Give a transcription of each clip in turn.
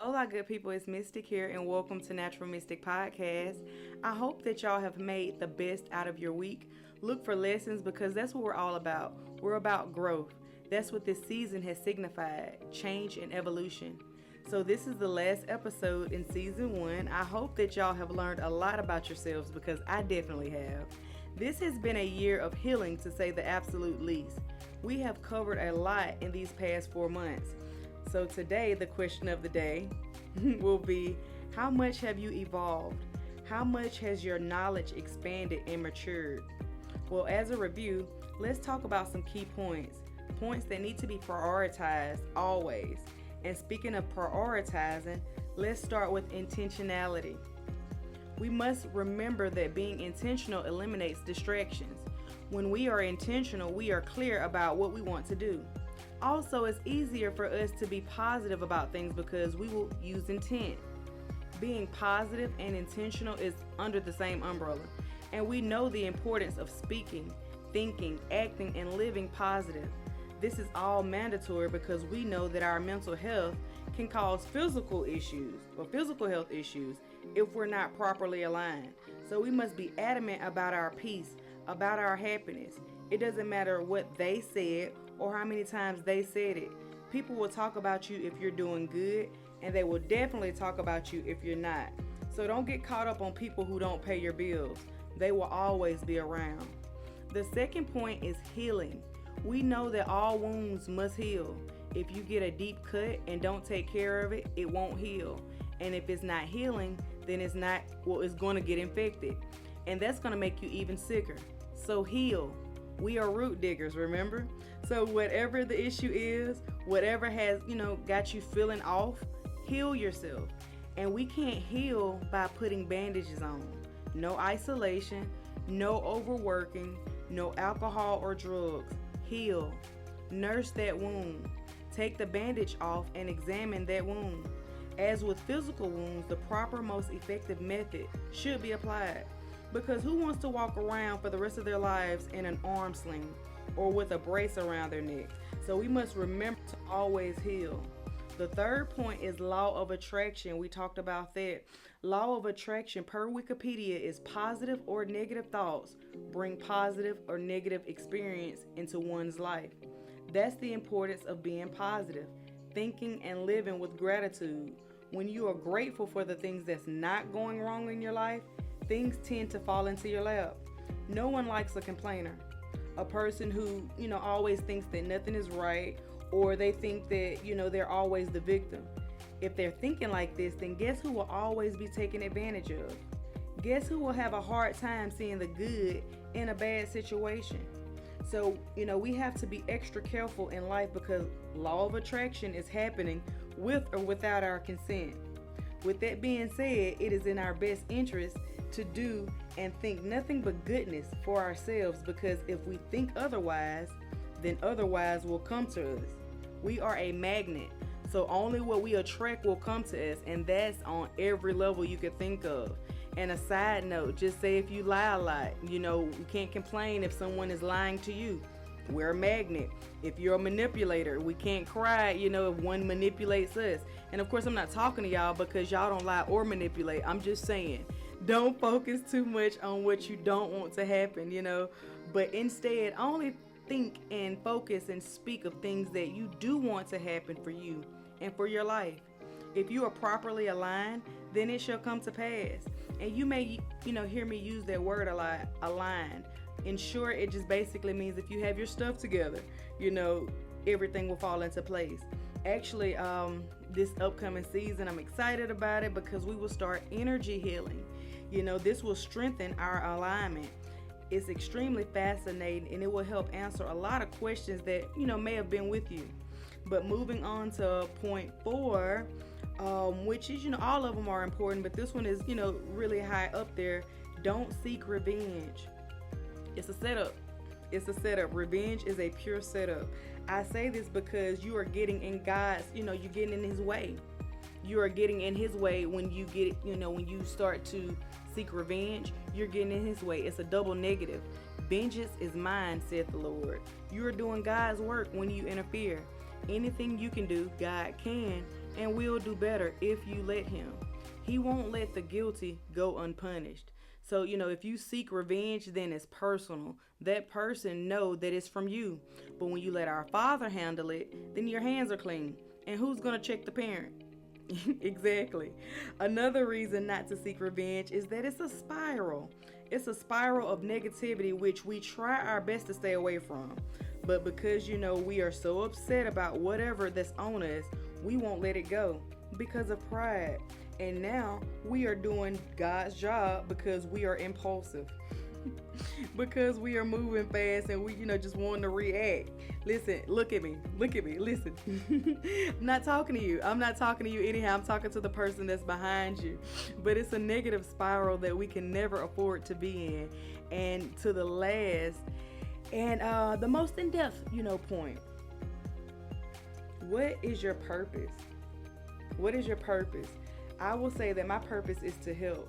Hola, good people. It's Mystic here, and welcome to Natural Mystic Podcast. I hope that y'all have made the best out of your week. Look for lessons because that's what we're all about. We're about growth. That's what this season has signified, change and evolution. So, this is the last episode in season 1. I hope that y'all have learned a lot about yourselves because I definitely have. This has been a year of healing, to say the absolute least. We have covered a lot in these past 4 months. So today, the question of the day will be, how much have you evolved? How much has your knowledge expanded and matured? Well, as a review, let's talk about some key points. Points that need to be prioritized always. And speaking of prioritizing, let's start with intentionality. We must remember that being intentional eliminates distractions. When we are intentional, we are clear about what we want to do. Also, it's easier for us to be positive about things because we will use intent. Being positive and intentional is under the same umbrella, and we know the importance of speaking, thinking, acting, and living positive. This is all mandatory because we know that our mental health can cause physical issues or physical health issues if we're not properly aligned. So we must be adamant about our peace, about our happiness. It doesn't matter what they said or how many times they said it. People will talk about you if you're doing good, and they will definitely talk about you if you're not. So don't get caught up on people who don't pay your bills. They will always be around. The second point is healing. We know that all wounds must heal. If you get a deep cut and don't take care of it, it won't heal. And if it's not healing, then it's going to get infected. And that's going to make you even sicker. So heal. We are root diggers, remember? So whatever the issue is, whatever has, got you feeling off, heal yourself. And we can't heal by putting bandages on. No isolation, no overworking, no alcohol or drugs. Heal. Nurse that wound. Take the bandage off and examine that wound. As with physical wounds, the proper, most effective method should be applied. Because who wants to walk around for the rest of their lives in an arm sling or with a brace around their neck? So we must remember to always heal. The third point is law of attraction. We talked about that. Law of attraction per Wikipedia is positive or negative thoughts bring positive or negative experience into one's life. That's the importance of being positive, thinking and living with gratitude. When you are grateful for the things that's not going wrong in your life, things tend to fall into your lap. No one likes a complainer. A person who, always thinks that nothing is right, or they think that, they're always the victim. If they're thinking like this, then guess who will always be taken advantage of? Guess who will have a hard time seeing the good in a bad situation? So, we have to be extra careful in life because law of attraction is happening with or without our consent. With that being said, it is in our best interest to do and think nothing but goodness for ourselves, because if we think otherwise, then otherwise will come to us. We are a magnet, so only what we attract will come to us, and that's on every level you could think of. And a side note, just say if you lie a lot, you can't complain if someone is lying to you. We're a magnet. If you're a manipulator, we can't cry, if one manipulates us. And of course, I'm not talking to y'all because y'all don't lie or manipulate. I'm just saying, don't focus too much on what you don't want to happen, but instead only think and focus and speak of things that you do want to happen for you and for your life. If you are properly aligned, then it shall come to pass. And you may, hear me use that word a lot, aligned. In short, it just basically means if you have your stuff together, everything will fall into place. Actually, this upcoming season, I'm excited about it because we will start energy healing. This will strengthen our alignment. It's extremely fascinating, and it will help answer a lot of questions that, may have been with you. But moving on to point 4, which is, all of them are important, but this one is, really high up there. Don't seek revenge. It's a setup. Revenge is a pure setup. I say this because you are getting in God's, you're getting in his way. You are getting in his way when you get, when you start to seek revenge, you're getting in his way. It's a double negative. Vengeance is mine, saith the Lord. You are doing God's work when you interfere. Anything you can do, God can. and will do better if you let him. He won't let the guilty go unpunished. So, if you seek revenge, then it's personal. That person know that it's from you. But when you let our Father handle it, then your hands are clean. And who's going to check the parent? Exactly. Another reason not to seek revenge is that it's a spiral. It's a spiral of negativity which we try our best to stay away from. But because we are so upset about whatever that's on us, we won't let it go because of pride. And now we are doing God's job because we are impulsive. Because we are moving fast and we, just wanting to react. Listen, look at me, listen. I'm not talking to you anyhow. I'm talking to the person that's behind you. But it's a negative spiral that we can never afford to be in. And to the last and the most in-depth, point. What is your purpose? What is your purpose? I will say that my purpose is to help.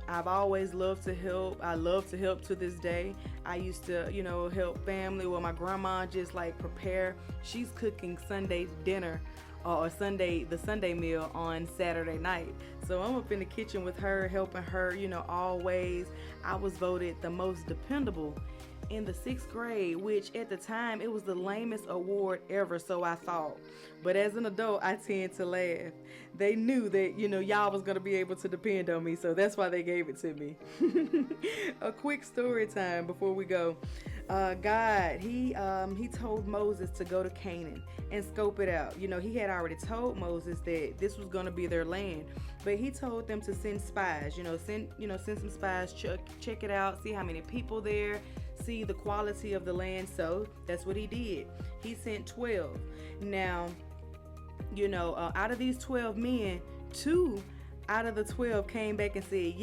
I've always loved to help. I love to help to this day. I used to, help family. Well, my grandma just prepare. She's cooking Sunday dinner or the Sunday meal on Saturday night. So I'm up in the kitchen with her, helping her, always. I was voted the most dependable in the 6th grade, which at the time it was the lamest award ever, so I thought. But as an adult, I tend to laugh. They knew that, y'all was going to be able to depend on me, so that's why they gave it to me. A quick story time before we go. God, he told Moses to go to Canaan and scope it out. He had already told Moses that this was going to be their land, but he told them to send spies, send some spies, check it out, see how many people there, see the quality of the land. So that's what he did. He sent 12. Now, out of these 12 men, 2 out of the 12 came back and said,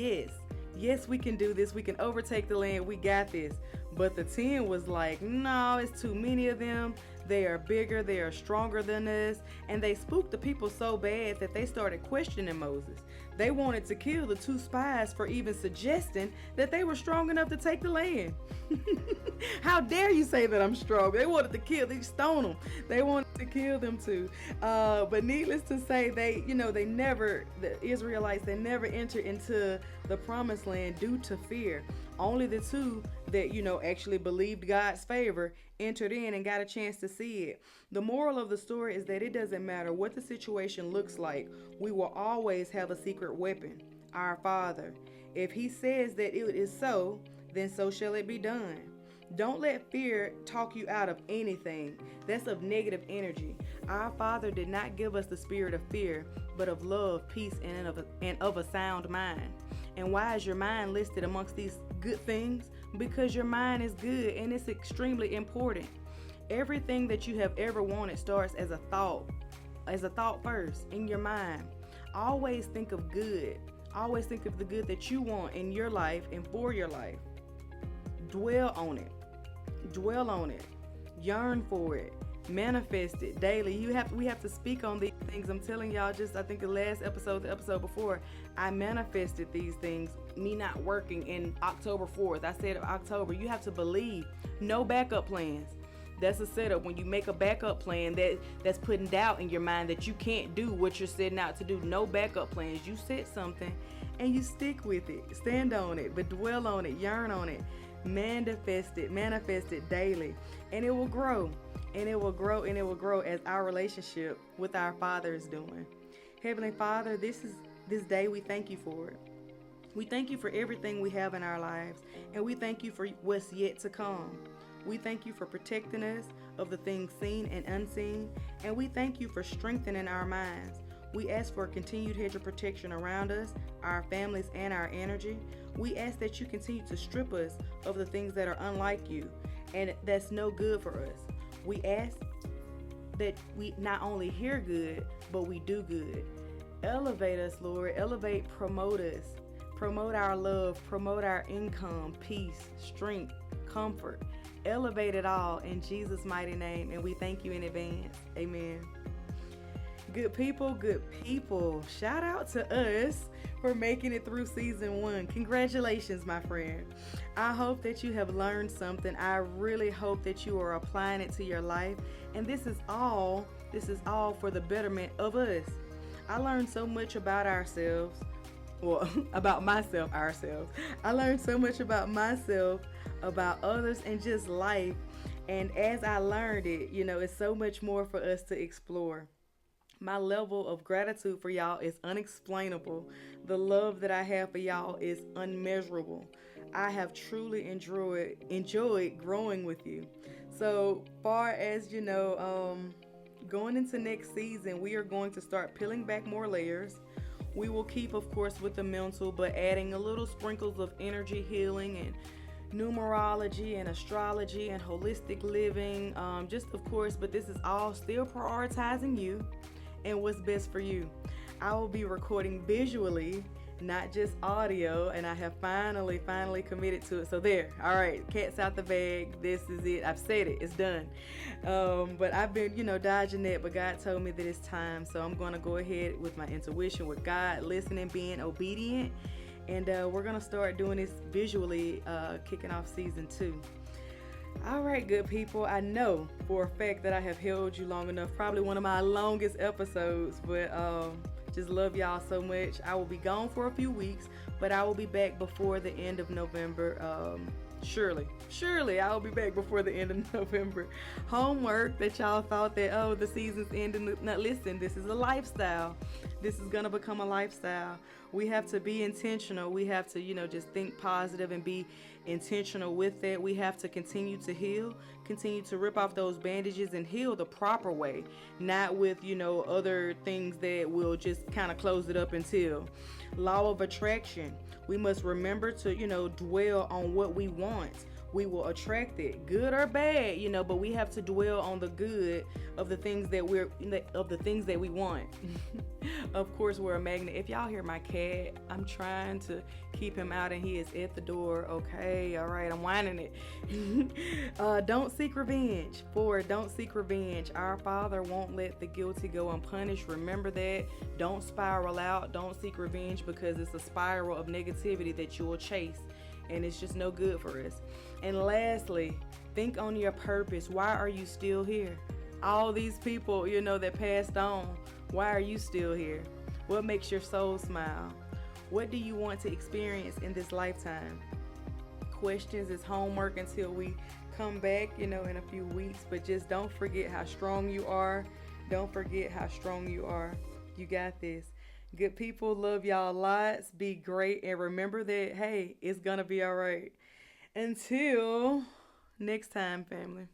yes, we can do this. We can overtake the land. We got this. But the 10 was like, no, it's too many of them. They are bigger. They are stronger than us. And they spooked the people so bad that they started questioning Moses. They wanted to kill the 2 spies for even suggesting that they were strong enough to take the land. How dare you say that I'm strong? They wanted to kill, they stone them. They wanted to kill them too. But needless to say, the Israelites, they never entered into the promised land due to fear. Only the 2 that, actually believed God's favor entered in and got a chance to see it. The moral of the story is that it doesn't matter what the situation looks like, we will always have a secret weapon, our Father. If he says that it is so, then so shall it be done. Don't let fear talk you out of anything. That's of negative energy. Our Father did not give us the spirit of fear, but of love, peace, and of a sound mind. And why is your mind listed amongst these good things? Because your mind is good and it's extremely important. Everything that you have ever wanted starts as a thought first in your mind. Always think of good. Always think of the good that you want in your life and for your life. Dwell on it. Yearn for it. Manifest it daily. We have to speak on these things. I'm telling y'all, I think the last episode, the episode before, I manifested these things. Me not working in October 4th. I said October. You have to believe. No backup plans. That's a setup. When you make a backup plan, that's putting doubt in your mind that you can't do what you're setting out to do. No backup plans. You set something and you stick with it. Stand on it, but dwell on it. Yearn on it. Manifest it daily, and it will grow. And it will grow and it will grow as our relationship with our Father is doing. Heavenly Father, this day we thank you for it. We thank you for everything we have in our lives, and we thank you for what's yet to come. We thank you for protecting us of the things seen and unseen, and we thank you for strengthening our minds. We ask for a continued hedge of protection around us, our families, and our energy. We ask that you continue to strip us of the things that are unlike you and that's no good for us. We ask that we not only hear good, but we do good. Elevate us, Lord. Elevate, promote us. Promote our love, promote our income, peace, strength, comfort. Elevate it all in Jesus' mighty name, and we thank you in advance. Amen. Good people. Shout out to us for making it through season 1. Congratulations, my friend. I hope that you have learned something. I really hope that you are applying it to your life. And this is all This is all for the betterment of us. I learned so much about ourselves. Well, about myself, ourselves. I learned so much about myself, about others, and just life. And as I learned it, it's so much more for us to explore. My level of gratitude for y'all is unexplainable. The love that I have for y'all is unmeasurable. I have truly enjoyed growing with you. So far as going into next season, we are going to start peeling back more layers. We will keep, of course, with the mental, but adding a little sprinkles of energy healing and numerology and astrology and holistic living. Just of course, but this is all still prioritizing you and what's best for you. I will be recording visually, not just audio, and I have finally committed to it. So there, all right, cat's out the bag. This is it. I've said it. It's done. But I've been, dodging that. But God told me that it's time, so I'm going to go ahead with my intuition, with God, listening, being obedient, and we're gonna start doing this visually, kicking off season 2. All right, good people. I know for a fact that I have held you long enough, probably one of my longest episodes, but just love y'all so much. I will be gone for a few weeks, but I will be back before the end of November. Surely I will be back before the end of November. Homework that y'all thought that, oh, the season's ending. Now listen, this is a lifestyle. This is gonna become a lifestyle. We have to be intentional. We have to, just think positive and be intentional with it. We have to continue to heal, continue to rip off those bandages and heal the proper way, not with, other things that will just kind of close it up until. Law of attraction. We must remember to, dwell on what we want. We will attract it, good or bad, but we have to dwell on the good of the things that we want. Of course, we're a magnet. If y'all hear my cat, I'm trying to keep him out and he is at the door. Okay, all right, I'm whining it. Don't seek revenge. 4, don't seek revenge. Our Father won't let the guilty go unpunished. Remember that. Don't spiral out. Don't seek revenge, because it's a spiral of negativity that you will chase, and it's just no good for us. And lastly, think on your purpose. Why are you still here? All these people, that passed on, why are you still here? What makes your soul smile? What do you want to experience in this lifetime? Questions is homework until we come back, in a few weeks. But just don't forget how strong you are. Don't forget how strong you are. You got this. Good people, love y'all lots. Be great. And remember that, hey, it's going to be all right. Until next time, family.